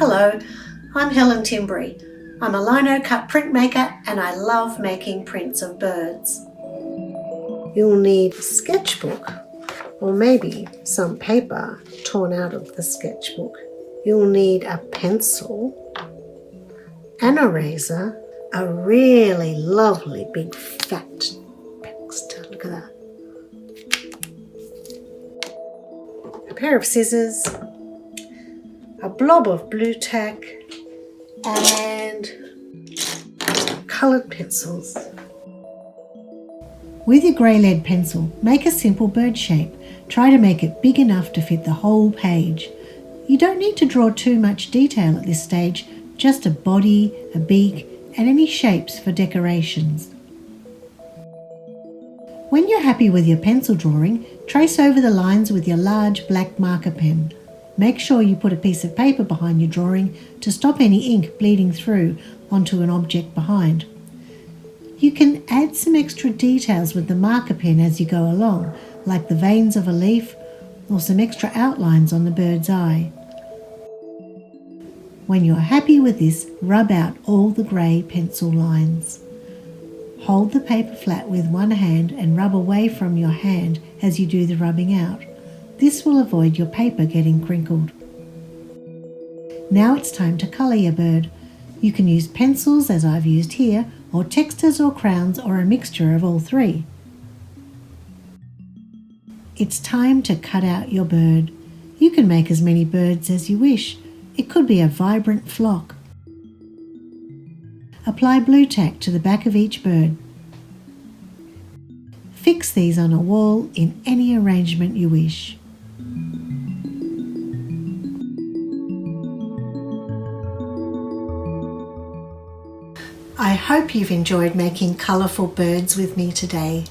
Hello, I'm Helen Timbury. I'm a lino cut printmaker and I love making prints of birds. You'll need a sketchbook or maybe some paper torn out of the sketchbook. You'll need a pencil, an eraser, a really lovely big fat texture, look at that, a pair of scissors, a blob of blue tack and coloured pencils. With your grey lead pencil, make a simple bird shape. Try to make it big enough to fit the whole page. You don't need to draw too much detail at this stage, just a body, a beak and any shapes for decorations. When you're happy with your pencil drawing, trace over the lines with your large black marker pen. Make sure you put a piece of paper behind your drawing to stop any ink bleeding through onto an object behind. You can add some extra details with the marker pen as you go along, like the veins of a leaf or some extra outlines on the bird's eye. When you're happy with this, rub out all the grey pencil lines. Hold the paper flat with one hand and rub away from your hand as you do the rubbing out. This will avoid your paper getting crinkled. Now it's time to colour your bird. You can use pencils as I've used here, or textures or crowns or a mixture of all three. It's time to cut out your bird. You can make as many birds as you wish. It could be a vibrant flock. Apply blue tack to the back of each bird. Fix these on a wall in any arrangement you wish. I hope you've enjoyed making colourful birds with me today.